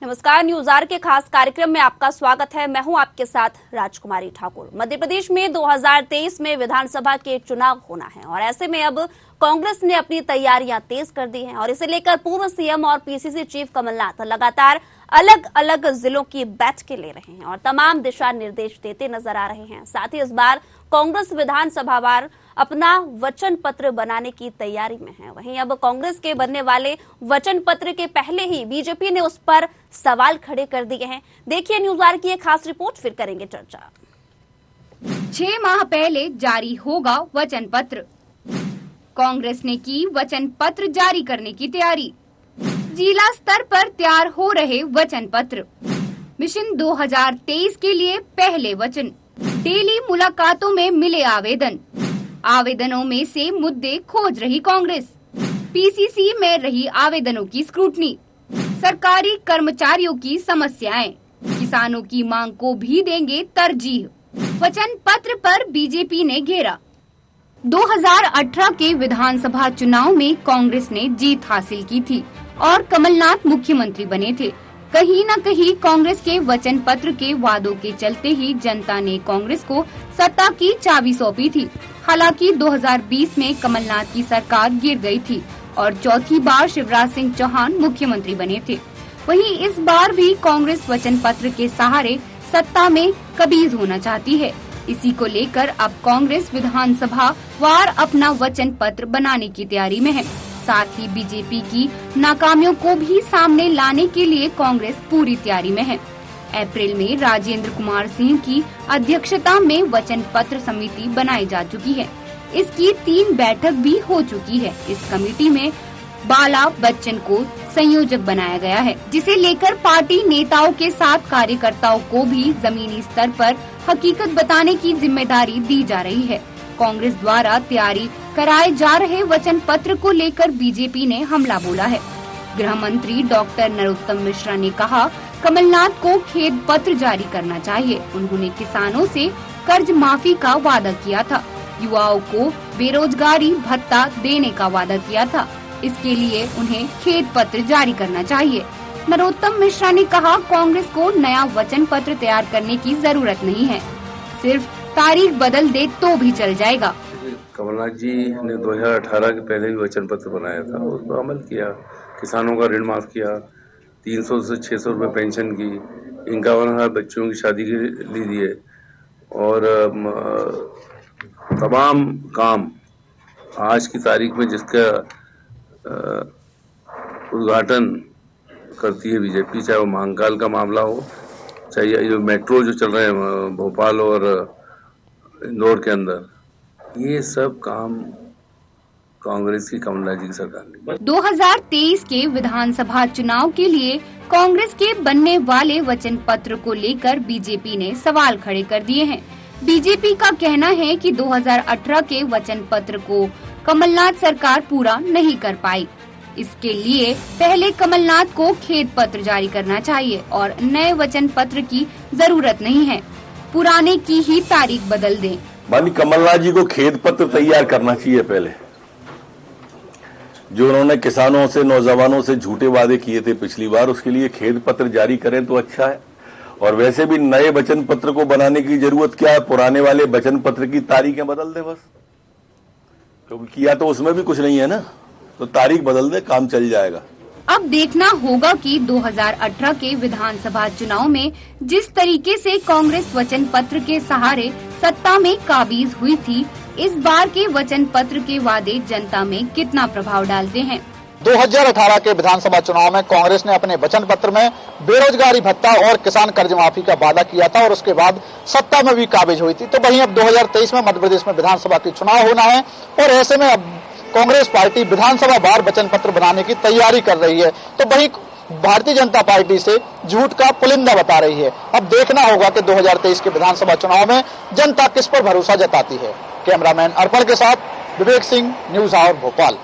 नमस्कार, news are के खास कार्यक्रम में आपका स्वागत है। मैं हूं आपके साथ राजकुमारी ठाकुर। मध्य प्रदेश में 2023 में विधानसभा के चुनाव होना है और ऐसे में अब कांग्रेस ने अपनी तैयारियां तेज कर दी हैं और इसे लेकर पूर्व सीएम और पीसीसी चीफ कमलनाथ लगातार अलग अलग जिलों की बैठकें ले रहे हैं और तमाम दिशा निर्देश देते नजर आ रहे हैं। साथ ही इस बार कांग्रेस विधानसभावार अपना वचन पत्र बनाने की तैयारी में है। वहीं अब कांग्रेस के बनने वाले वचन पत्र के पहले ही बीजेपी ने उस पर सवाल खड़े कर दिए हैं। देखिए न्यूज आर की एक खास रिपोर्ट, फिर करेंगे चर्चा। 6 माह पहले जारी होगा वचन पत्र। कांग्रेस ने की वचन पत्र जारी करने की तैयारी। जिला स्तर पर तैयार हो रहे वचन पत्र। मिशन 2023 के लिए पहले वचन। डेली मुलाकातों में मिले आवेदन। आवेदनों में से मुद्दे खोज रही कांग्रेस। पीसीसी में रही आवेदनों की स्क्रूटनी। सरकारी कर्मचारियों की समस्याएं। किसानों की मांग को भी देंगे तरजीह। वचन पत्र पर बीजेपी ने घेरा। 2018 के विधानसभा चुनाव में कांग्रेस ने जीत हासिल की थी और कमलनाथ मुख्यमंत्री बने थे। कहीं न कहीं कांग्रेस के वचन पत्र के वादों के चलते ही जनता ने कांग्रेस को सत्ता की चाबी सौंपी थी। हालांकि 2020 में कमलनाथ की सरकार गिर गई थी और चौथी बार शिवराज सिंह चौहान मुख्यमंत्री बने थे। वहीं इस बार भी कांग्रेस वचन पत्र के सहारे सत्ता में कबीज होना चाहती है। इसी को लेकर अब कांग्रेस विधानसभा वार अपना वचन पत्र बनाने की तैयारी में है। साथ ही बीजेपी की नाकामियों को भी सामने लाने के लिए कांग्रेस पूरी तैयारी में है। अप्रैल में राजेंद्र कुमार सिंह की अध्यक्षता में वचन पत्र समिति बनाई जा चुकी है। इसकी 3 बैठक भी हो चुकी है। इस कमेटी में बाला बच्चन को संयोजक बनाया गया है, जिसे लेकर पार्टी नेताओं के साथ कार्यकर्ताओं को भी जमीनी स्तर पर हकीकत बताने की जिम्मेदारी दी जा रही है। कांग्रेस द्वारा तैयारी कराए जा रहे वचन पत्र को लेकर बीजेपी ने हमला बोला है। गृह मंत्री डॉक्टर नरोत्तम मिश्रा ने कहा, कमलनाथ को खेद पत्र जारी करना चाहिए। उन्होंने किसानों से कर्ज माफी का वादा किया था, युवाओं को बेरोजगारी भत्ता देने का वादा किया था। इसके लिए उन्हें खेद पत्र जारी करना चाहिए। नरोत्तम मिश्रा ने कहा, कांग्रेस को नया वचन पत्र तैयार करने की जरूरत नहीं है, सिर्फ तारीख बदल दे तो भी चल जाएगा। कमलनाथ जी ने 2018 के पहले भी वचन पत्र बनाया था, उस पर अमल किया। किसानों का ऋण माफ किया, 300 से 600 रुपए पेंशन की, 51,000 बच्चों की शादी के लिए दिए और तमाम काम आज की तारीख में जिसका उद्घाटन करती है बीजेपी, चाहे वो महाकाल का मामला हो, चाहे ये मेट्रो जो चल रहे हैं भोपाल और इंदौर के अंदर, ये सब काम कांग्रेस की कमलनाथ जी की सरकार ने। 2023 के विधानसभा चुनाव के लिए कांग्रेस के बनने वाले वचन पत्र को लेकर बीजेपी ने सवाल खड़े कर दिए हैं। बीजेपी का कहना है कि 2018 के वचन पत्र को कमलनाथ सरकार पूरा नहीं कर पाई। इसके लिए पहले कमलनाथ को खेद पत्र जारी करना चाहिए और नए वचन पत्र की जरूरत नहीं है, पुराने की ही तारीख बदल दें। माननीय कमलनाथ जी को खेद पत्र तैयार करना चाहिए। पहले जो उन्होंने किसानों से, नौजवानों से झूठे वादे किए थे पिछली बार, उसके लिए खेद पत्र जारी करें तो अच्छा है। और वैसे भी नए वचन पत्र को बनाने की जरूरत क्या है, पुराने वाले वचन पत्र की तारीखें बदल दे बस। क्योंकि किया तो उसमें भी कुछ नहीं है ना, तो तारीख बदल दे, काम चल जाएगा। अब देखना होगा कि 2018 के विधानसभा चुनाव में जिस तरीके से कांग्रेस वचन पत्र के सहारे सत्ता में काबिज हुई थी, इस बार के वचन पत्र के वादे जनता में कितना प्रभाव डालते हैं। 2018 के विधानसभा चुनाव में कांग्रेस ने अपने वचन पत्र में बेरोजगारी भत्ता और किसान कर्ज माफी का वादा किया था और उसके बाद सत्ता में भी काबिज हुई थी। तो वहीं अब 2023 में मध्य प्रदेश में विधानसभा की चुनाव होना है और ऐसे में अब कांग्रेस पार्टी विधानसभा वार वचन पत्र बनाने की तैयारी कर रही है। तो वहीं भारतीय जनता पार्टी से झूठ का पुलिंदा बता रही है। अब देखना होगा कि 2023 के विधानसभा चुनाव में जनता किस पर भरोसा जताती है। कैमरामैन अर्पण के साथ विवेक सिंह, न्यूज आवर भोपाल।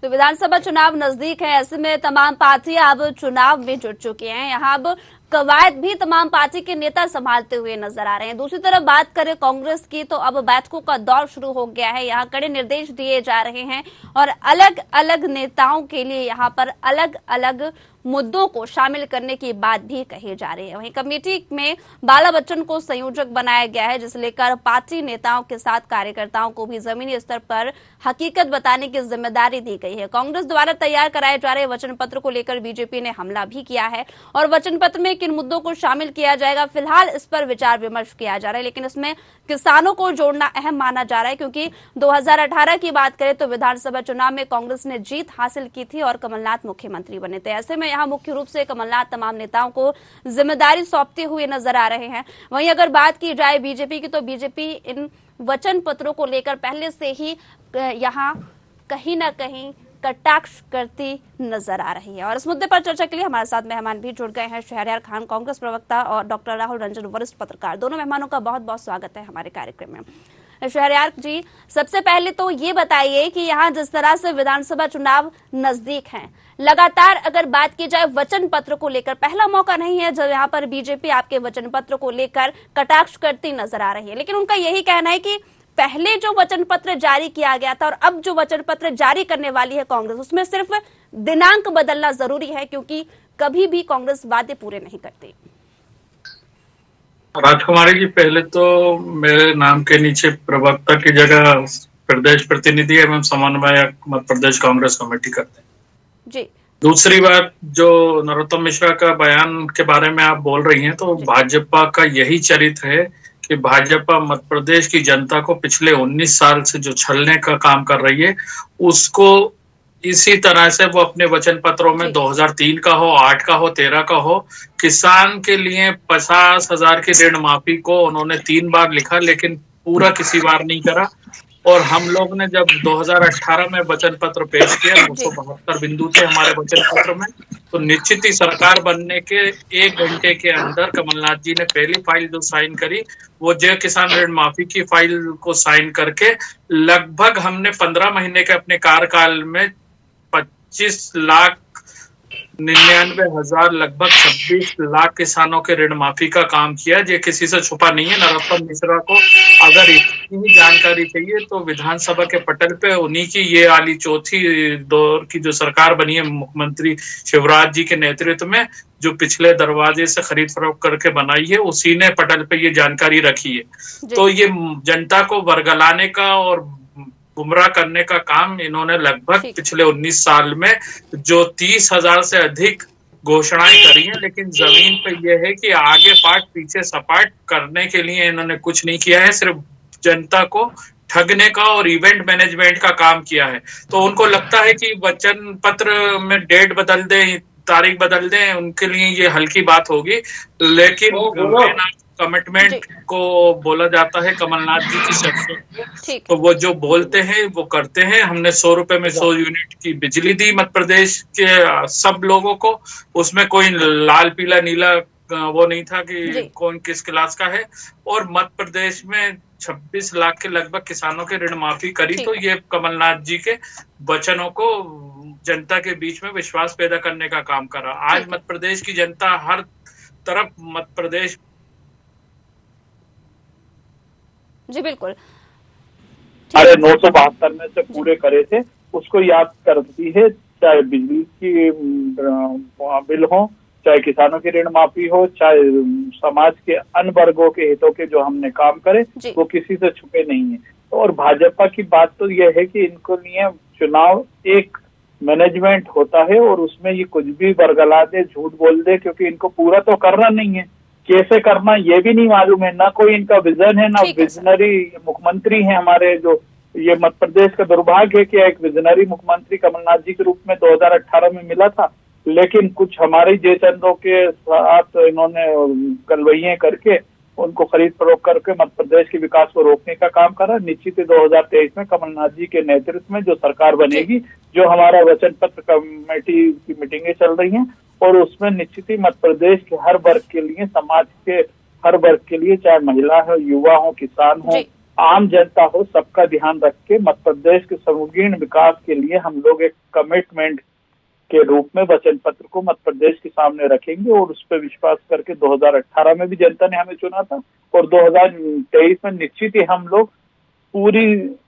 तो विधानसभा चुनाव नजदीक है, ऐसे में तमाम पार्टियां अब चुनाव में जुट चुकी हैं। यहाँ अब कवायद भी तमाम पार्टी के नेता संभालते हुए नजर आ रहे हैं। दूसरी तरफ बात करें कांग्रेस की, तो अब बैठकों का दौर शुरू हो गया है। यहाँ कड़े निर्देश दिए जा रहे हैं और अलग अलग नेताओं के लिए यहाँ पर अलग अलग मुद्दों को शामिल करने की बात भी कही जा रही है। वहीं कमेटी में बाला बच्चन को संयोजक बनाया गया है, जिसे लेकर पार्टी नेताओं के साथ कार्यकर्ताओं को भी जमीनी स्तर पर हकीकत बताने की जिम्मेदारी दी गई है। कांग्रेस द्वारा तैयार कराए जा रहे वचन पत्र को लेकर बीजेपी ने हमला भी किया है और वचन पत्र में किन मुद्दों को शामिल किया जाएगा, फिलहाल इस पर विचार विमर्श किया जा रहा है। लेकिन इसमें किसानों को जोड़ना अहम माना जा रहा है, क्योंकि 2018 की बात करें तो विधानसभा चुनाव में कांग्रेस ने जीत हासिल की थी और कमलनाथ मुख्यमंत्री बने थे। ऐसे में यहाँ मुख्य रूप से कमलनाथ तमाम नेताओं को जिम्मेदारी सौंपते हुए नजर आ रहे हैं। वहीं अगर बात की जाए बीजेपी की, तो बीजेपी इन वचन पत्रों को लेकर पहले से ही यहाँ कहीं ना कहीं कटाक्ष करती नजर आ रही है। और इस मुद्दे पर चर्चा के लिए हमारे साथ मेहमान भी जुड़ गए हैं। शहरयार खान कांग्रेस प्रवक्ता और डॉक्टर राहुल रंजन वरिष्ठ पत्रकार, दोनों मेहमानों का बहुत बहुत स्वागत है हमारे कार्यक्रम में। शहरयार जी, सबसे पहले तो ये बताइए कि यहाँ जिस तरह से विधानसभा चुनाव नजदीक हैं, लगातार अगर बात की जाए वचन पत्र को लेकर, पहला मौका नहीं है जब यहाँ पर बीजेपी आपके वचन पत्र को लेकर कटाक्ष करती नजर आ रही है। लेकिन उनका यही कहना है कि पहले जो वचन पत्र जारी किया गया था और अब जो वचन पत्र जारी करने वाली है कांग्रेस, उसमें सिर्फ दिनांक बदलना जरूरी है, क्योंकि कभी भी कांग्रेस वादे पूरे नहीं करती। राजकुमारी जी, पहले तो मेरे नाम के नीचे प्रवक्ता की जगह प्रदेश प्रतिनिधि एवं समन्वयक मध्य प्रदेश कांग्रेस कमेटी करते हैं जी। दूसरी बात, जो नरोत्तम मिश्रा का बयान के बारे में आप बोल रही हैं, तो भाजपा का यही चरित्र है कि भाजपा मध्य प्रदेश की जनता को पिछले 19 साल से जो छलने का काम कर रही है, उसको इसी तरह से वो अपने वचन पत्रों में 2003 का हो, 8 का हो, 13 का हो, किसान के लिए 50,000 की ऋण माफी को उन्होंने 3 बार लिखा, लेकिन पूरा किसी बार नहीं करा। और हम लोग ने जब 2018 में वचन पत्र पेश किया, 272 बिंदु थे हमारे वचन पत्र में, तो निश्चित ही सरकार बनने के 1 घंटे के अंदर कमलनाथ जी ने पहली फाइल जो साइन करी, वो जय किसान ऋण माफी की फाइल को साइन करके लगभग हमने 15 महीने के अपने कार्यकाल में 25,99,000 लगभग 26 लाख किसानों के ऋण माफी का काम किया। ये किसी से छुपा नहीं है। नरोत्तम मिश्रा को अगर इतनी जानकारी चाहिए तो विधानसभा के पटल पे उन्हीं की ये वाली चौथी दौर की जो सरकार बनी है मुख्यमंत्री शिवराज जी के नेतृत्व में, जो पिछले दरवाजे से खरीद फरोख्त करके बनाई है, उसी ने पटल पे ये जानकारी रखी है। तो ये जनता को वर्गलाने का और गुमराह करने का काम इन्होंने लगभग पिछले 19 साल में जो 30,000 से अधिक घोषणाएं करी हैं, लेकिन जमीन पे यह है कि आगे पाट पीछे सपाट करने के लिए इन्होंने कुछ नहीं किया है, सिर्फ जनता को ठगने का और इवेंट मैनेजमेंट का काम किया है। तो उनको लगता है कि वचन पत्र में डेट बदल दें, तारीख बदल दें, उनके लिए ये हल्की बात होगी, लेकिन कमिटमेंट को बोला जाता है कमलनाथ जी की शख्सियत, तो वो जो बोलते हैं वो करते हैं। हमने 100 रुपए में 100 यूनिट की बिजली दी मध्य प्रदेश के सब लोगों को, उसमें कोई लाल पीला नीला वो नहीं था कि कौन किस क्लास का है। और मध्य प्रदेश में 26 लाख के लगभग किसानों के ऋण माफी करी, तो ये कमलनाथ जी के वचनों को जनता के बीच में विश्वास पैदा करने का काम करा। आज मध्य प्रदेश की जनता हर तरफ मध्य प्रदेश। जी बिल्कुल, साढ़े 972 में से पूरे करे थे, उसको याद करती है। चाहे बिजली की बिल हो, चाहे किसानों की ऋण माफी हो, चाहे समाज के अन्य वर्गों के हितों के जो हमने काम करे, वो किसी से छुपे नहीं है। और भाजपा की बात तो यह है कि इनको लिए चुनाव एक मैनेजमेंट होता है और उसमें ये कुछ भी बरगला दे, झूठ बोल दे, क्योंकि इनको पूरा तो करना नहीं है। कैसे करना ये भी नहीं मालूम है, ना कोई इनका विजन है, ना विजनरी मुख्यमंत्री है हमारे। जो ये मध्य प्रदेश का दुर्भाग्य है कि एक विजनरी मुख्यमंत्री कमलनाथ जी के रूप में 2018 में मिला था, लेकिन कुछ हमारे जयचंदों के साथ इन्होंने कलवैये करके उनको खरीद फरोख्त करके मध्य प्रदेश के विकास को रोकने का काम करा। निश्चित ही 2023 में कमलनाथ जी के नेतृत्व में जो सरकार बनेगी, जो हमारा वचन पत्र कमेटी की मीटिंगें चल रही हैं, और उसमें निश्चित ही मध्य प्रदेश के हर वर्ग के लिए, समाज के हर वर्ग के लिए, चाहे महिला हो, युवा हो, किसान हो, आम जनता हो, सबका ध्यान रख के मध्य प्रदेश के सर्वांगीण विकास के लिए हम लोग एक कमिटमेंट के रूप में वचन पत्र को मध्य प्रदेश के सामने रखेंगे और उस पर विश्वास करके 2018 में भी जनता ने हमें चुना था और 2023 में निश्चित ही हम लोग पूरी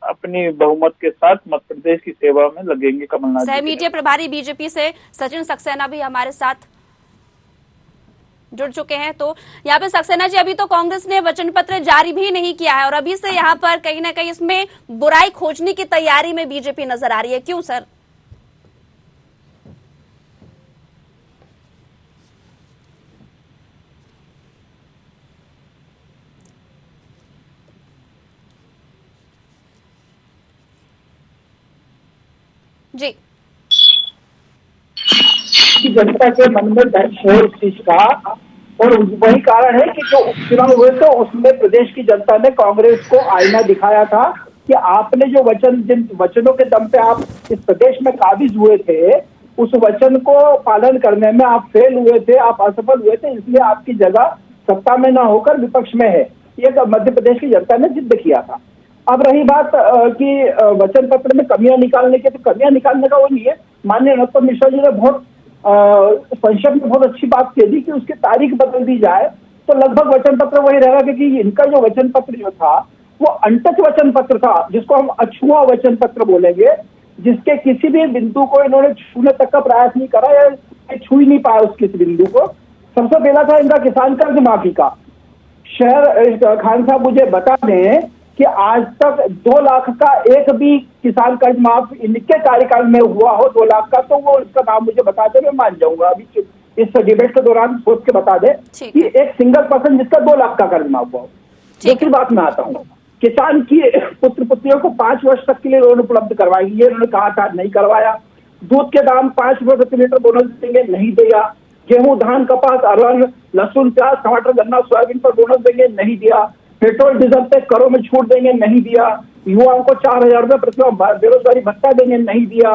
अपनी बहुमत के साथ मध्य प्रदेश की सेवा में लगेंगे। कमलनाथ सह मीडिया प्रभारी बीजेपी से सचिन सक्सेना भी हमारे साथ जुड़ चुके हैं। तो यहाँ पे सक्सेना जी, अभी तो कांग्रेस ने वचन पत्र जारी भी नहीं किया है और अभी से यहाँ पर कहीं ना कहीं इसमें बुराई खोजने की तैयारी में बीजेपी नजर आ रही है, क्यों सर? जी, जनता के मन में डर है इस चीज का और वही कारण है कि जो उपचुनाव हुए तो उसमें प्रदेश की जनता ने कांग्रेस को आईना दिखाया था कि आपने जो जिन वचनों के दम पे आप इस प्रदेश में काबिज हुए थे, उस वचन को पालन करने में आप फेल हुए थे, आप असफल हुए थे, इसलिए आपकी जगह सत्ता में न होकर विपक्ष में है। ये मध्य प्रदेश की जनता ने जिद किया था। अब रही बात कि वचन पत्र में कमियां निकालने की, तो कमियां निकालने का वो नहीं है। माननीय नरोत्तम मिश्रा जी ने बहुत संक्षेप में बहुत अच्छी बात कह दी कि उसकी तारीख बदल दी जाए तो लगभग वचन पत्र वही रहेगा, क्योंकि इनका जो वचन पत्र जो था वो अनटच वचन पत्र था, जिसको हम अछुआ वचन पत्र बोलेंगे, जिसके किसी भी बिंदु को इन्होंने छूने तक का प्रयास नहीं करा या छू ही नहीं पाया उस किसी बिंदु को। सबसे पहला था इनका किसान कर्ज माफी का। शहर खान साहब मुझे बता दें कि आज तक 2 लाख का एक भी किसान कर्ज माफ इनके कार्यकाल में हुआ हो 2 लाख का, तो वो इसका नाम मुझे बता दे, मैं मान जाऊंगा। अभी इस डिबेट के दौरान सोच के बता दे कि एक सिंगल पर्सन जिसका 2 लाख का कर्ज माफ हुआ हो। दूसरी बात में आता हूँ, किसान की पुत्र पुत्रियों को 5 वर्ष तक के लिए लोन उपलब्ध करवाएंगे, ये उन्होंने कहा था, नहीं करवाया। दूध के दाम 5 रुपए प्रति लीटर बोनस देंगे, नहीं दिया। गेहूं, धान, कपास, अरहर, लहसुन, प्याज, टमाटर, गन्ना, सोयाबीन पर बोनस देंगे, नहीं दिया। पेट्रोल डीजल पे करों में छूट देंगे, नहीं दिया। युवाओं को 4,000 रुपए प्रति बेरोजगारी भत्ता देंगे, नहीं दिया।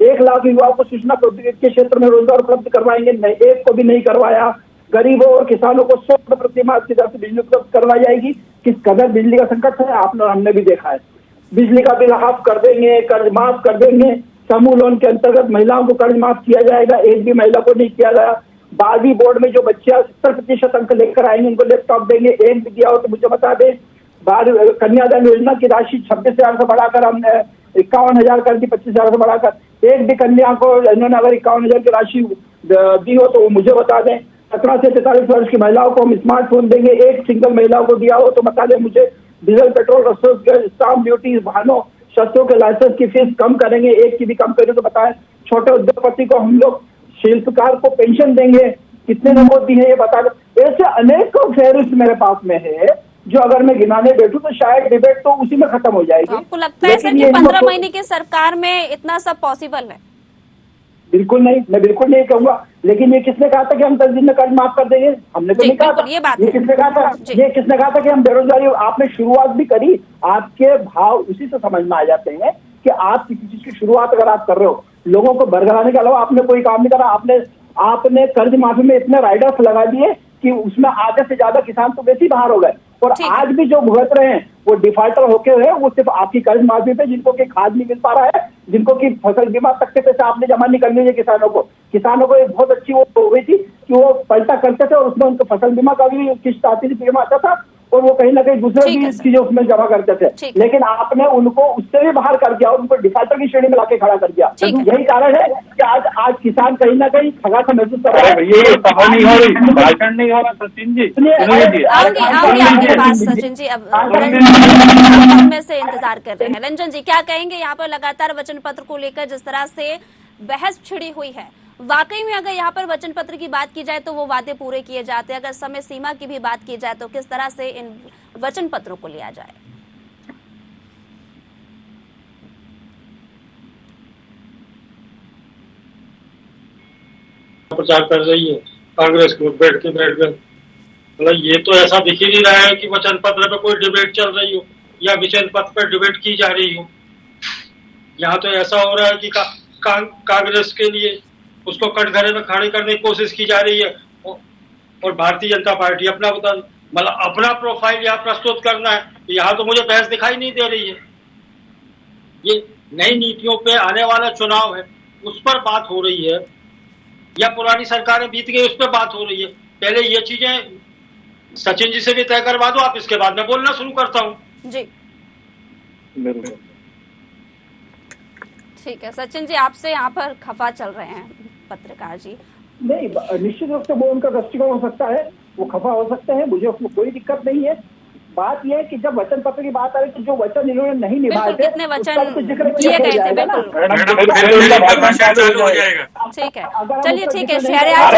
1 लाख युवाओं को सूचना प्रौद्योगिकी के क्षेत्र में रोजगार उपलब्ध करवाएंगे, नहीं, एक को भी नहीं करवाया। गरीबों और किसानों को 100 रुपए प्रति माह की दर से बिजली उपलब्ध करवाई जाएगी। किस कदर बिजली का संकट है आपने हमने भी देखा है। बिजली का बिल हाफ कर देंगे, कर्ज माफ कर देंगे। समूह लोन के अंतर्गत महिलाओं को कर्ज माफ किया जाएगा, एक भी महिला को नहीं किया गया। 12वीं बोर्ड में जो बच्चे 70% अंक लेकर आएंगे उनको लैपटॉप देंगे, एक भी दिया हो तो मुझे बता दें। कन्यादान योजना की राशि 26,000 से बढ़ाकर हमने 51,000 कर दी, 25,000 से बढ़ाकर। एक भी कन्या को इन्होंने अगर 51,000 की राशि दी हो तो वो मुझे बता दें। 17 से 43 वर्ष की महिलाओं को हम स्मार्टफोन देंगे, एक सिंगल महिलाओं को दिया हो तो बता दें मुझे। डीजल, पेट्रोल, रसोई गैस, स्टाम्प ड्यूटी, वाहनों, शस्त्रों के लाइसेंस की फीस कम करेंगे, एक की भी कम करें तो बताएं। छोटे उद्योगपति को हम लोग, शिल्पकार को पेंशन देंगे, कितने नंबर दी है ये बता दें। ऐसे अनेकों फहरिस्त मेरे पास में है जो अगर मैं गिनाने बैठूं तो शायद डिबेट तो उसी में खत्म हो जाएगी। तो आपको लगता है सर कि 15 महीने की सरकार में इतना सब पॉसिबल है? बिल्कुल नहीं, मैं बिल्कुल नहीं कहूंगा। लेकिन ये किसने कहा था कि हम 10 दिन में कर्ज माफ कर देंगे? हमने तो नहीं कहा था। ये किसने कहा था? ये किसने कहा था कि हम बेरोजगारी, आपने शुरुआत भी करी। आपके भाव उसी से समझ में आ जाते हैं कि आप किसी चीज की शुरुआत अगर आप कर रहे हो, लोगों को बरगलाने के अलावा आपने कोई काम नहीं करा। आपने कर्ज माफी में इतने राइडर्स लगा दिए कि उसमें आधे से ज्यादा किसान तो वैसे ही बाहर हो गए। और आज भी जो भुगत रहे हैं वो डिफॉल्टर होके हुए, वो सिर्फ आपकी कर्ज माफी पे, जिनको की खाद नहीं मिल पा रहा है, जिनको की फसल बीमा तक के पैसे आपने जमा नहीं करने दिए किसानों को एक बहुत अच्छी वो हो गई थी कि वो पलटा करते थे और उसमें उनको फसल बीमा का भी किस्त आती थी, बीमा आता था और वो कहीं ना कहीं दूसरे भी चीजें उसमें जमा करते थे। लेकिन आपने उनको उससे भी बाहर कर दिया और उनको डिफॉल्टर की श्रेणी में लाके खड़ा कर दिया। यही कारण है कि आज किसान कहीं ना कहीं ठगा सा महसूस कर रहा है। ये सभा नहीं हो रही, भाषण नहीं हो रहा। सचिन जी आपके पास सचिन जी अब में से इंतजार कर रहे हैं। रंजन जी क्या कहेंगे यहाँ पर लगातार वचन पत्र को लेकर जिस तरह से बहस छिड़ी हुई है, वाकई में अगर यहाँ पर वचन पत्र की बात की जाए तो वो वादे पूरे किए जाते हैं, अगर समय सीमा की भी बात की जाए तो किस तरह से इन वचन पत्रों को लिया जाए? प्रचार कर रही है कांग्रेस को बैठ कर, मतलब ये तो ऐसा दिख ही नहीं रहा है कि वचन पत्र पे कोई डिबेट चल रही हो या वचन पत्र पर डिबेट की जा रही हो। यहाँ तो ऐसा हो रहा है कि कांग्रेस के लिए उसको कटघरे में खड़ी करने की कोशिश की जा रही है और भारतीय जनता पार्टी अपना प्रोफाइल यहाँ प्रस्तुत करना है। यहाँ तो मुझे बहस दिखाई नहीं दे रही है। ये नई नीतियों पे आने वाला चुनाव है, उस पर बात हो रही है या पुरानी सरकारें बीत गई उस पर बात हो रही है? पहले ये चीजें सचिन जी से भी तय करवा दो आप, इसके बाद मैं बोलना शुरू करता हूँ। जी बिल्कुल ठीक है। सचिन जी, आपसे यहाँ पर खफा चल रहे हैं पत्रकार जी। नहीं, निश्चित रूप से वो उनका दृष्टिकोण हो सकता है, वो खफा हो सकते हैं, मुझे उसमें कोई दिक्कत नहीं है। बात यह है कि जब वचन पत्र की बात आ रही तो जो वचन इन्होंने नहीं निभाए थे, कितने वचन उसका तो जिक्र किए गए थे, जाएगा ना। बिल्कुल ठीक है। चलिए ठीक है, शहरयार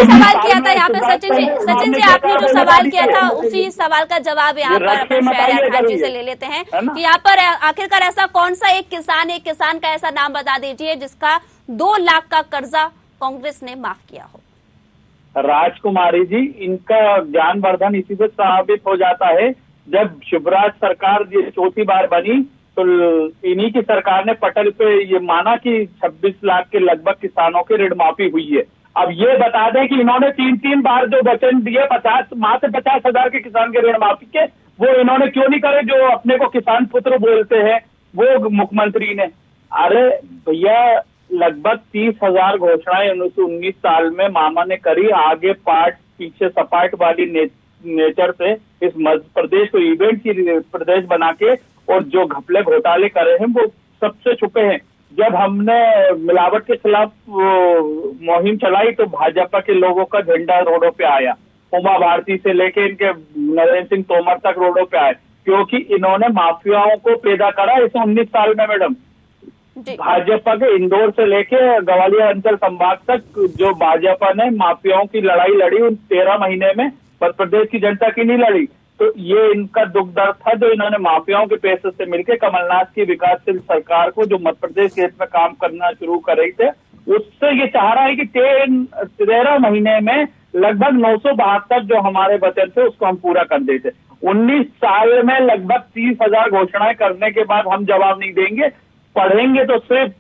सवाल किया था यहाँ पे सचिन जी। सचिन जी, आपने जो सवाल किया था उसी सवाल का जवाब यहाँ पर अपन शहरयार खान जी से ले लेते हैं कि यहाँ पर आखिरकार ऐसा कौन सा एक किसान का ऐसा नाम बता दीजिए जिसका 2 लाख का कर्जा कांग्रेस ने माफ किया हो। राजकुमारी जी, इनका ज्ञानवर्धन इसी से साबित हो जाता है। जब शिवराज सरकार ये चौथी बार बनी तो इन्हीं की सरकार ने पटल पे ये माना कि 26 लाख के लगभग किसानों की ऋण माफी हुई है। अब ये बता दें कि इन्होंने 3 बार जो वचन दिए 50,000 के किसान के ऋण माफी के, वो इन्होंने क्यों नहीं करे जो अपने को किसान पुत्र बोलते हैं वो मुख्यमंत्री ने। अरे भैया, लगभग 30,000 घोषणाएं 1919 साल में मामा ने करी। आगे पार्ट पीछे सपाट वाली नेचर से इस मध्य प्रदेश को इवेंट की प्रदेश बना के और जो घपले घोटाले करे हैं वो सबसे छुपे हैं। जब हमने मिलावट के खिलाफ मुहिम चलाई तो भाजपा के लोगों का झंडा रोडों पे आया। उमा भारती से लेके इनके नरेंद्र सिंह तोमर तक रोडों पे आए, क्योंकि इन्होंने माफियाओं को पैदा करा इस 19 साल में। मैडम, भाजपा के इंदौर से लेके ग्वालियर अंचल संभाग तक जो भाजपा ने माफियाओं की लड़ाई लड़ी, उन 13 महीने में मध्य प्रदेश की जनता की नहीं लड़ी। तो ये इनका दुख दर्द था जो इन्होंने माफियाओं के पैसे से मिलकर कमलनाथ की विकासशील सरकार को जो मध्य प्रदेश के हित में काम करना शुरू कर रही थे, उससे ये चाह रहा है कि 13 महीने में लगभग 972 जो हमारे वचन थे उसको हम पूरा कर देते। 19 साल में लगभग 30,000 घोषणाएं करने के बाद हम जवाब नहीं देंगे, पढ़ेंगे तो सिर्फ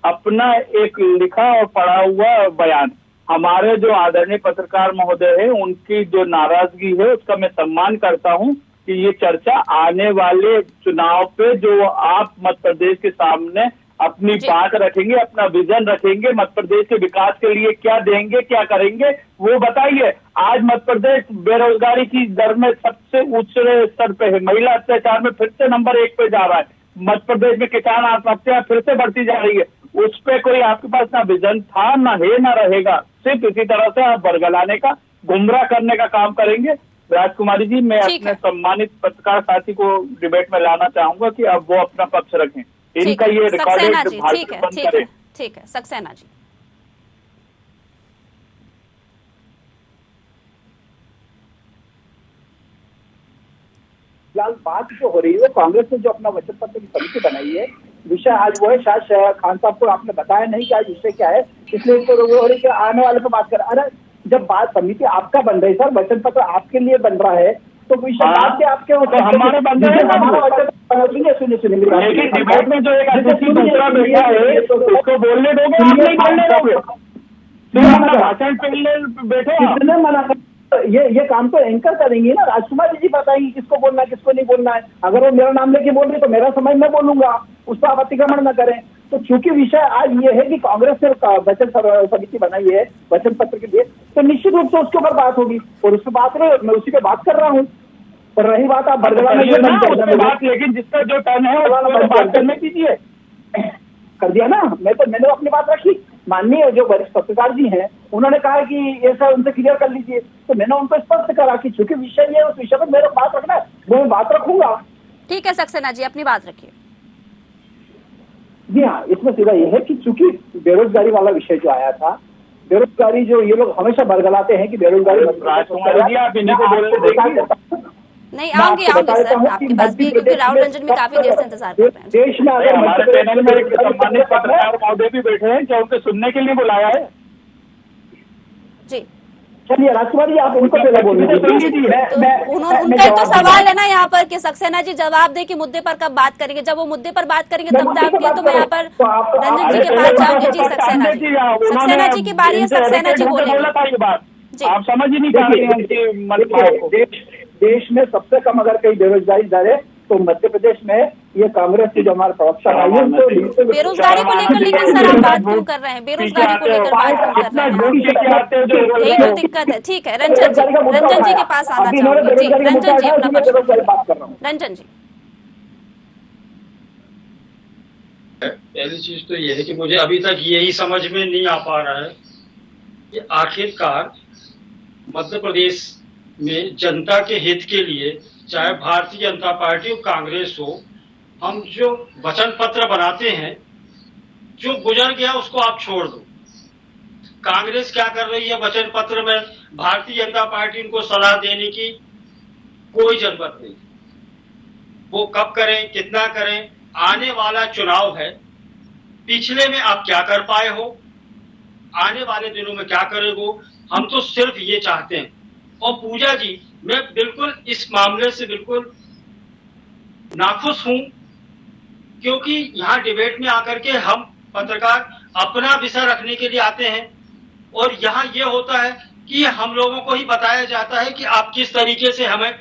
अपना एक लिखा और पढ़ा हुआ बयान। हमारे जो आदरणीय पत्रकार महोदय है उनकी जो नाराजगी है उसका मैं सम्मान करता हूं कि ये चर्चा आने वाले चुनाव पे जो आप मध्य प्रदेश के सामने अपनी बात रखेंगे, अपना विजन रखेंगे, मध्य प्रदेश के विकास के लिए क्या देंगे, क्या करेंगे, वो बताइए। आज मध्य प्रदेश बेरोजगारी की दर में सबसे उच्च स्तर पे है, महिला अत्याचार में फिर से नंबर 1 पे जा रहा है, मध्य प्रदेश में किसान आत्महत्या फिर से बढ़ती जा रही है। उस पे कोई आपके पास ना विजन था, ना है, ना रहेगा। सिर्फ इसी तरह से आप बरगलाने का, गुमराह करने का काम करेंगे। राजकुमारी जी, मैं अपने सम्मानित पत्रकार साथी को डिबेट में लाना चाहूंगा कि अब वो अपना पक्ष रखें। इनका ये रिकॉर्डेड भाषण बंद करें। ठीक है सक्सेना जी। फिलहाल बात जो हो रही है कांग्रेस ने जो अपना वचन पत्र की समिति बनाई है, विषय आज वो है। शायद खान साहब को आपने बताया नहीं कि आज विषय क्या है, इसलिए तो वो हो रही है आने वाले पे बात कर। अरे जब बात समिति आपका बन रही है सर, वचन पत्र आपके लिए बन रहा है तो विषय बात के आपके हमारे बन रहे हैं। सुनिए लेकिन डिबेट में जो एक अतिथि दूसरा बैठा है उसको बोलने दोगे, आप नहीं बोलने दोगे, तुम अपना भाषण बैठे किसने मना कर? ये काम तो एंकर करेंगे ना, राजकुमारी जी बताएंगे किसको बोलना है किसको नहीं बोलना है। अगर वो मेरा नाम लेके बोल रही तो मेरा समय मैं बोलूंगा, उस पर आप अतिक्रमण न करें। तो चूंकि विषय आज ये है कि कांग्रेस ने वचन समिति बनाई है वचन पत्र के लिए, तो निश्चित रूप से उसके ऊपर बात होगी और उस पर बात रहे, मैं उसी पे बात कर रहा हूँ। और रही बात आप बरगला में बात, लेकिन जिसका जो टर्न है बात करने दीजिए। कर दिया ना, मैंने अपनी बात रखी। माननीय जो वरिष्ठ पत्रकार जी हैं उन्होंने कहा कि ये सब उनसे क्लियर कर लीजिए, तो मैंने उनको स्पष्ट करा कि चूंकि विषय ये है उस विषय पर मेरे बात रखना है, वो मैं बात रखूंगा। ठीक है सक्सेना जी, अपनी बात रखिए। जी हाँ, इसमें सीधा ये है कि चूंकि बेरोजगारी वाला विषय जो आया था, बेरोजगारी जो ये लोग हमेशा बरगलाते हैं कि बेरोजगारी नहीं आऊंगी सर आपके पास भी, क्योंकि राहुल रंजन भी काफी देर से इंतजार कर रहे हैं। देश में अगर हमारे पैनल में एक सम्मानित पत्रकार महोदय भी बैठे हैं, क्या उनके सुनने के लिए बुलाया है? जी चलिए राजकुमारी आप उनको पहले बोलने दीजिए। उनका तो सवाल है ना यहाँ पर कि सक्सेना जी जवाब दे कि मुद्दे पर कब बात करेंगे। जब वो मुद्दे पर बात करेंगे तब जाके तो मैं यहाँ पर रंजन जी के पास जाऊंगी। जी सक्सेना जी की बारी है, सक्सेना जी बोलेंगे। आप समझ ही नहीं पा रही हैं। देश में सबसे कम अगर कहीं बेरोजगारी दर है तो मध्य प्रदेश में ये कांग्रेस की जो हमारे प्रवक्ता भाई है उनको बेरोजगारी को लेकर लेकिन सर आप बात क्यों कर रहे हैं? बेरोजगारी को लेकर बात क्यों कर रहे हैं? यही तो दिक्कत है। ठीक है, रंजन जी के पास आना चाहूंगी। जी रंजन जी अपना प्रश्न। रंजन जी, पहली चीज तो ये है कि मुझे अभी तक यही समझ में नहीं आ पा रहा है कि आखिरकार मध्य प्रदेश में जनता के हित के लिए, चाहे भारतीय जनता पार्टी और कांग्रेस हो, हम जो वचन पत्र बनाते हैं, जो गुजर गया उसको आप छोड़ दो। कांग्रेस क्या कर रही है वचन पत्र में, भारतीय जनता पार्टी उनको सलाह देने की कोई जरूरत नहीं। वो कब करें, कितना करें, आने वाला चुनाव है। पिछले में आप क्या कर पाए हो, आने वाले दिनों में क्या करेगो, हम तो सिर्फ ये चाहते हैं। और पूजा जी, मैं बिल्कुल इस मामले से बिल्कुल नाखुश हूं, क्योंकि यहाँ डिबेट में आकर के हम पत्रकार अपना विषय रखने के लिए आते हैं और यहाँ ये होता है कि हम लोगों को ही बताया जाता है कि आप किस तरीके से हमें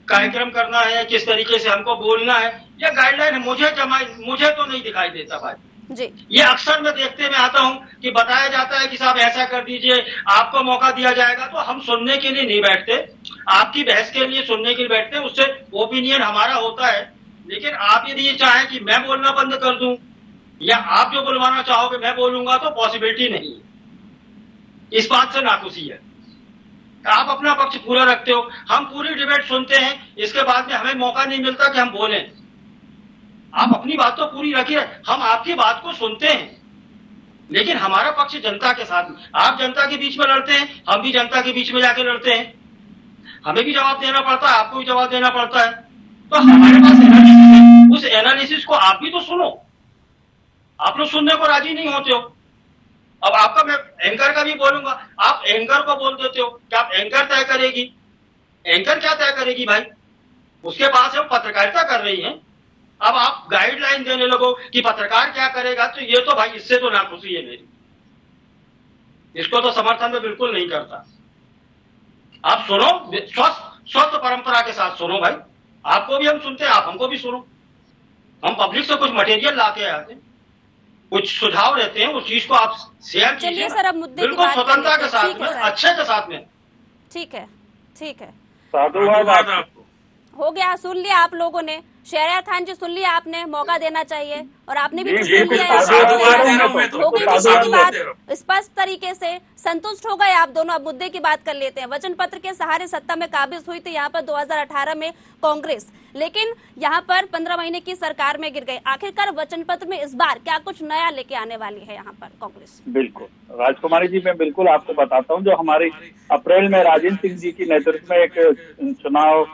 कार्यक्रम करना है, किस तरीके से हमको बोलना है। यह गाइडलाइन मुझे तो नहीं दिखाई देता भाई जी। ये अक्सर मैं देखते में आता हूं कि बताया जाता है कि साहब ऐसा कर दीजिए, आपको मौका दिया जाएगा। तो हम सुनने के लिए नहीं बैठते, आपकी बहस के लिए सुनने के लिए बैठते हैं, उससे ओपिनियन हमारा होता है। लेकिन आप यदि ये चाहें कि मैं बोलना बंद कर दूं या आप जो बुलवाना चाहोगे मैं बोलूंगा, तो पॉसिबिलिटी नहीं है। इस बात से नाखुशी है। आप अपना पक्ष पूरा रखते हो, हम पूरी डिबेट सुनते हैं, इसके बाद में हमें मौका नहीं मिलता कि हम बोलें। आप अपनी बात तो पूरी रखिए, हम आपकी बात को सुनते हैं, लेकिन हमारा पक्ष जनता के साथ में। आप जनता के बीच में लड़ते हैं, हम भी जनता के बीच में जाके लड़ते हैं, हमें भी जवाब देना पड़ता है, आपको भी जवाब देना पड़ता है। तो हमारे पास एनालिसिस है, उस एनालिसिस को आप भी तो सुनो। आप लोग सुनने को राजी नहीं होते हो। अब आपका मैं एंकर का भी बोलूंगा, आप एंकर को बोल देते हो कि आप एंकर तय करेगी। एंकर क्या तय करेगी भाई, उसके पास हम पत्रकारिता कर रही हैं। अब आप गाइडलाइन देने लगो कि पत्रकार क्या करेगा, तो ये तो भाई इससे तो नाखुशी है मेरी, इसको तो समर्थन में बिल्कुल नहीं करता। आप सुनो, स्वस्थ परंपरा के साथ सुनो भाई, आपको भी हम सुनते हैं, आप हमको भी सुनो। हम पब्लिक से कुछ मटेरियल लाके आते हैं, कुछ सुझाव रहते हैं, उस चीज को आप शेयर कीजिए सर, अब मुद्दे बिल्कुल स्वतंत्रता के साथ में, अच्छे के साथ में। ठीक है, ठीक है, साधुवाद आपको। हो गया, सुन लिया आप लोगों ने। शहरयार खान जी, सुन लिया आपने, मौका देना चाहिए और आपने भी सुन लिया। हो गई विषय की बात स्पष्ट तरीके से, संतुष्ट हो गए आप दोनों। अब मुद्दे की बात कर लेते हैं। वचन पत्र के सहारे सत्ता में काबिज हुई थी यहाँ पर 2018 में कांग्रेस, लेकिन यहाँ पर 15 महीने की सरकार में गिर गई। आखिरकार वचन पत्र में इस बार क्या कुछ नया लेके आने वाली है यहाँ पर कांग्रेस? बिल्कुल राजकुमारी जी, मैं बिल्कुल आपको बताता हूँ। जो हमारी अप्रैल में राजेंद्र सिंह जी की नेतृत्व में एक चुनाव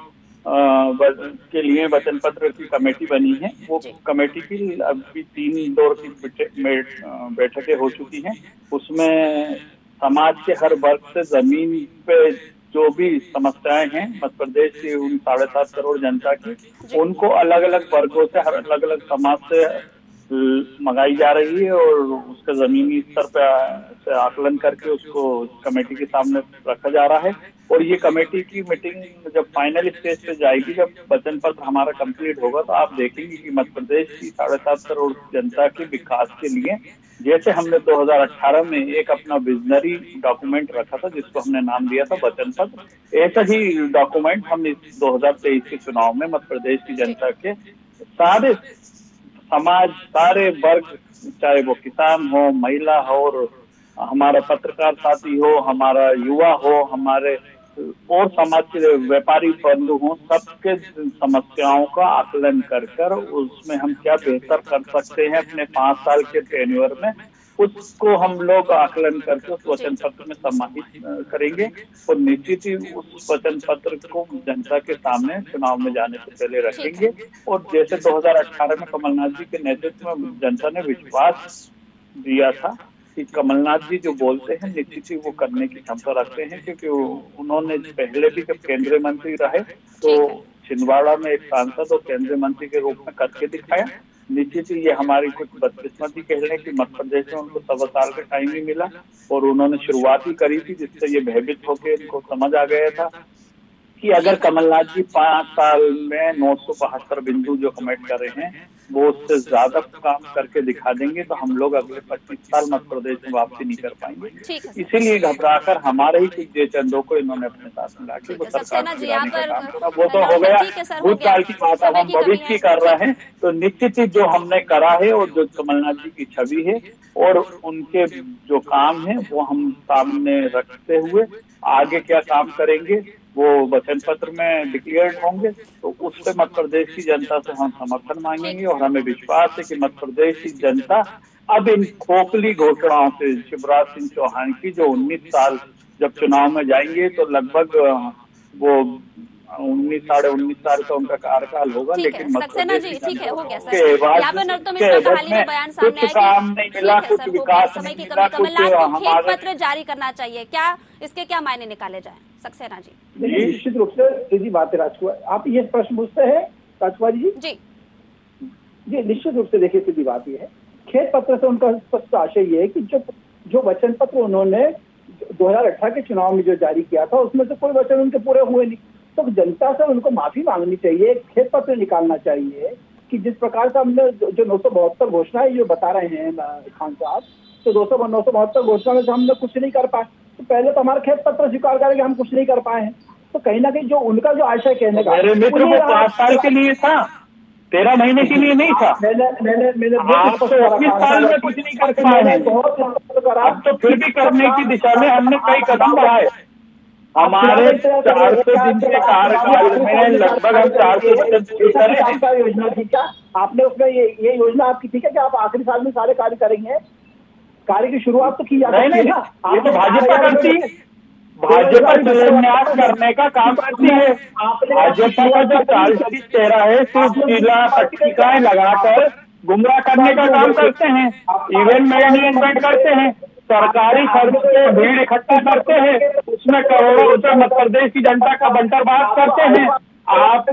के लिए वचन पत्र की कमेटी बनी है, वो कमेटी की अभी 3 दौर की बैठकें हो चुकी हैं। उसमें समाज के हर वर्ग से जमीन पे जो भी समस्याएं हैं मध्य प्रदेश की उन 7.5 करोड़ जनता की, उनको अलग अलग वर्गों से, हर अलग अलग समाज से मंगाई जा रही है और उसका जमीनी स्तर पे आकलन करके उसको कमेटी के सामने रखा जा रहा है। और ये कमेटी की मीटिंग जब फाइनल स्टेज पे जाएगी, जब वचन पत्र हमारा कंप्लीट होगा, तो आप देखेंगे कि मध्य प्रदेश की 7.5 करोड़ जनता के विकास के लिए, जैसे हमने 2018 में एक अपना विजनरी डॉक्यूमेंट रखा था जिसको हमने नाम दिया था वचन पत्र, ऐसा ही डॉक्यूमेंट हम इस 2023 के चुनाव में मध्य प्रदेश की जनता के सारे समाज, सारे वर्ग, चाहे वो किसान हो, महिला हो, और हमारा पत्रकार साथी हो, हमारा युवा हो, हमारे और समाज के व्यापारी बंधु हो, सबके समस्याओं का आकलन कर उसमें हम क्या बेहतर कर सकते हैं अपने 5 साल के टेन्योर में, उसको हम लोग आकलन करके उस वचन पत्र में समाहित करेंगे। और निश्चित ही उस वचन पत्र को जनता के सामने चुनाव में जाने से पहले रखेंगे। और जैसे 2018 में कमलनाथ जी के नेतृत्व में जनता ने विश्वास दिया था कि कमलनाथ जी जो बोलते हैं निश्चित ही वो करने की क्षमता रखते हैं, क्योंकि उन्होंने पहले भी जब केंद्रीय मंत्री रहे तो छिंदवाड़ा में एक सांसद और केंद्रीय मंत्री के रूप में करके दिखाया। निश्चित ही ये हमारी कुछ बदकिस्मती कह लें कि मध्य प्रदेश में उनको 1.25 साल का टाइम ही मिला और उन्होंने शुरुआत ही करी थी, जिससे ये भयभीत होकर इनको समझ आ गया था कि अगर कमलनाथ जी 5 साल में 972 बिंदु जो कमिट कर रहे हैं वो उससे ज्यादा काम करके दिखा देंगे तो हम लोग अगले 25 साल मध्य प्रदेश में वापसी नहीं कर पाएंगे। इसीलिए घबराकर हमारे ही कुछ जे चंदों को इन्होंने अपने साथ मिला के वो सरकार गिराने का काम करा। वो तो हो गया भूतकाल की बात, अब हम भविष्य की कर रहे हैं। तो निश्चित ही जो हमने करा है और जो कमलनाथ जी की छवि है और उनके जो काम है वो हम सामने रखते हुए आगे क्या काम करेंगे वो वचन पत्र में डिक्लेयर्ड होंगे। तो उस पे मध्य प्रदेश की जनता से हम समर्थन मांगेंगे और हमें विश्वास है कि मध्य प्रदेश की जनता अब इन खोखली घोषणाओं से शिवराज सिंह चौहान की जो 19 साल जब चुनाव में जाएंगे तो लगभग वो 19 साढ़े 19 साल का उनका कार्यकाल होगा, लेकिन सक्सेना जी ठीक है, हो गया सर। यहाँ पे नरोत्तम मिश्रा का हाल ही में बयान सामने आया काम नहीं मिला, कुछ विकास नहीं मिला, कुछ कमलनाथ को खेद पत्र जारी करना चाहिए, क्या इसके क्या मायने निकाले जाएं? सक्सेना जी निश्चित रूप से सीधी बात है राजकुमार, आप ये प्रश्न पूछते हैं राजकुमार जी। जी निश्चित रूप से देखिए सीधी बात ये है, खेद पत्र से उनका स्पष्ट आशय ये है कि जो वचन पत्र उन्होंने 2018 के चुनाव में जो जारी किया था उसमें से कोई वचन उनके पूरे हुए नहीं। तो जनता से उनको माफी मांगनी चाहिए, खेद पत्र निकालना चाहिए कि जिस प्रकार से हमने जो 972 घोषणाएं जो बता रहे हैं खान साहब, तो 972 घोषणा में से हमने कुछ नहीं कर पाए, तो पहले तो हमारा खेद पत्र स्वीकार करें कि हम कुछ नहीं कर पाए हैं। तो कहीं ना कहीं जो उनका जो आशय कहने का मेरे मित्र वो 5 साल के लिए था, 13 महीने के लिए नहीं था। मैंने आप तो 19 साल में कुछ नहीं कर पाए हैं, अब तो फिर भी करने की दिशा में हमने कई कदम बढ़ाए। हमारे 400 दिन के कार्यकाल में लगभग हम 400 योजना थी क्या आपने उसमें ये योजना आपकी ठीक है कि आप आखिरी साल में सारे कार्य करेंगे? कार्य की शुरुआत तो की जा सकती है ना, ये तो भाजपा करती है, भाजपा शिलान्यास करने का काम करती है। भाजपा का जो राजनीतिक चेहरा है सिर्फ शीला पट्टिकाएं लगाकर गुमराह करने का काम करते हैं, इवेंट मैनेजमेंट करते हैं, सरकारी खर्च पे भीड़ इकट्ठा करते हैं, उसमें करोड़ों रुपए मध्य प्रदेश की जनता का बंटरबांट करते हैं। आप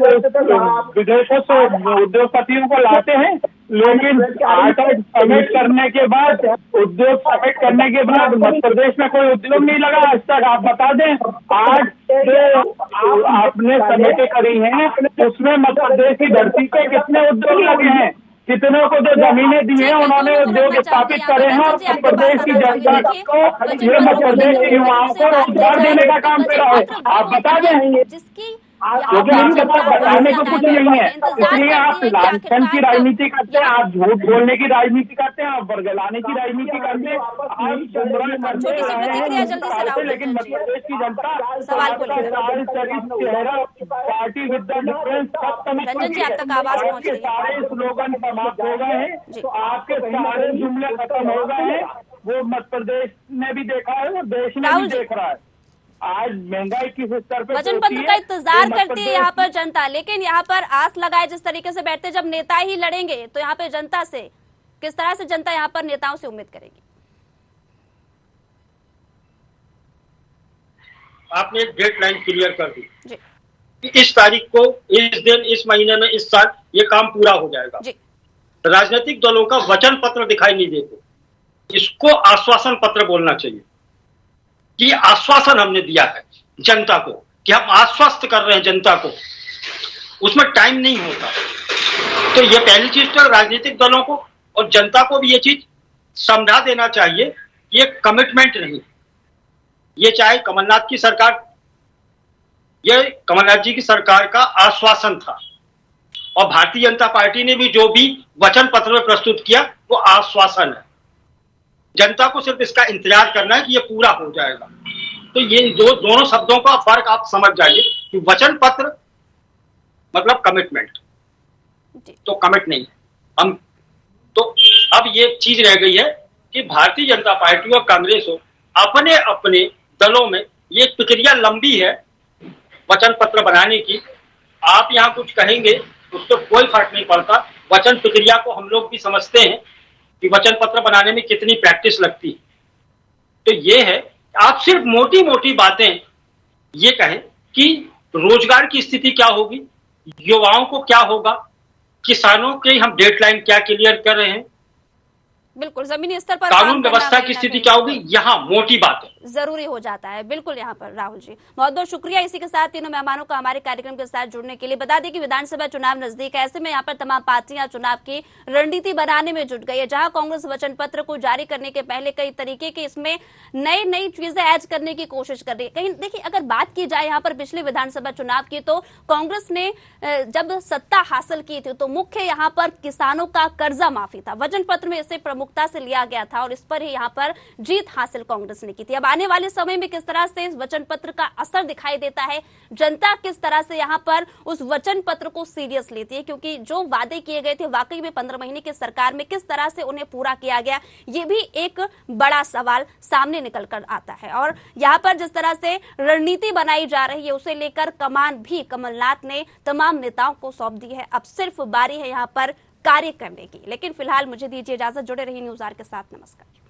विदेशों से उद्योगपतियों को लाते हैं, लेकिन आर्ट समिट करने के बाद उद्योग समिट करने के बाद मध्य प्रदेश में कोई उद्योग नहीं लगा आज तक। आप बता दें, आज जो आपने समिटें करी हैं उसमें मध्य प्रदेश की धरती पे कितने उद्योग लगे हैं, कितनों को जो जमीनें दी हैं उन्होंने उद्योग स्थापित करे हैं और मध्य प्रदेश की जनता को, ये मध्य प्रदेश के युवाओं को रोजगार देने का काम कर रहा है। आप बता दें, क्योंकि आपके पास बताने को कुछ नहीं है, इसलिए आप लांछन की राजनीति करते हैं, आप झूठ बोलने की राजनीति करते हैं, आप बरगलाने की राजनीति करते हैं, आप गुमराह करते हैं। लेकिन मध्य प्रदेश की जनता चेहरा पार्टी विद द डिफरेंस आपके सारे स्लोगन समाप्त हो गए हैं, तो आपके सारे जुमले खत्म हो गए हैं। वो मध्य प्रदेश ने भी देखा है, वो देश में भी देख रहा है। आज महंगाई किस स्तर पे वचन पत्र का इंतजार करती है यहाँ पर जनता, लेकिन यहाँ पर आस लगाए जिस तरीके से बैठते जब नेता ही लड़ेंगे तो यहाँ पे जनता से किस तरह से जनता यहाँ पर नेताओं से उम्मीद करेगी? आपने एक डेडलाइन क्लियर कर दी कि इस तारीख को, इस दिन, इस महीने में, इस साल ये काम पूरा हो जाएगा। राजनीतिक दलों का वचन पत्र दिखाई नहीं देते, इसको आश्वासन पत्र बोलना चाहिए कि आश्वासन हमने दिया है जनता को कि हम आश्वस्त कर रहे हैं जनता को, उसमें टाइम नहीं होता। तो ये पहली चीज तो राजनीतिक दलों को और जनता को भी ये चीज समझा देना चाहिए कि ये कमिटमेंट नहीं, ये चाहे कमलनाथ की सरकार, ये कमलनाथ जी की सरकार का आश्वासन था और भारतीय जनता पार्टी ने भी जो भी वचन पत्र में प्रस्तुत किया वो आश्वासन है। जनता को सिर्फ इसका इंतजार करना है कि ये पूरा हो जाएगा। तो ये दोनों शब्दों का फर्क आप समझ जाइए कि वचन पत्र मतलब कमिटमेंट, तो कमिट नहीं है हम। तो अब ये चीज रह गई है कि भारतीय जनता पार्टी और कांग्रेस हो अपने अपने दलों में ये प्रक्रिया लंबी है वचन पत्र बनाने की। आप यहाँ कुछ कहेंगे उसको कोई फर्क नहीं पड़ता, वचन प्रक्रिया को हम लोग भी समझते हैं कि वचन पत्र बनाने में कितनी प्रैक्टिस लगती है। तो ये है, आप सिर्फ मोटी मोटी बातें ये कहें कि रोजगार की स्थिति क्या होगी, युवाओं को क्या होगा, किसानों के हम डेडलाइन क्या क्लियर कर रहे हैं, बिल्कुल जमीनी स्तर पर कानून व्यवस्था की स्थिति क्या होगी, यहाँ मोटी बातें। जरूरी हो जाता है। बिल्कुल यहाँ पर राहुल जी बहुत बहुत शुक्रिया इसी के साथ तीनों मेहमानों का हमारे कार्यक्रम के साथ जुड़ने के लिए। बता दें कि विधानसभा चुनाव नजदीक है, ऐसे में यहाँ पर तमाम पार्टियां चुनाव की रणनीति बनाने में जुट गई है। जहां कांग्रेस वचन पत्र को जारी करने के पहले कई तरीके के इसमें नई चीजें ऐड करने की कोशिश कर रही है। कहीं देखिए अगर बात की जाए यहाँ पर पिछले विधानसभा चुनाव की, तो कांग्रेस ने जब सत्ता हासिल की थी तो मुख्य यहाँ पर किसानों का कर्जा माफी था, वचन पत्र में इसे प्रमुखता से लिया गया था और इस पर ही यहाँ पर जीत हासिल कांग्रेस ने की थी। अब आने वाले समय में किस तरह से इस वचन पत्र का असर दिखाई देता है, जनता किस तरह से यहाँ पर उस वचन पत्र को सीरियस लेती है, क्योंकि जो वादे किए गए थे वाकई में 15 महीने की सरकार में किस तरह से उन्हें पूरा किया गया, ये भी एक बड़ा सवाल सामने निकल कर आता है। और यहाँ पर जिस तरह से रणनीति बनाई जा रही है उसे लेकर कमान भी कमलनाथ ने तमाम नेताओं को सौंप दी है। अब सिर्फ बारी है यहाँ पर कार्य करने की। लेकिन फिलहाल मुझे दीजिए इजाजत, जुड़े रहिए न्यूज़ आवर के साथ। नमस्कार।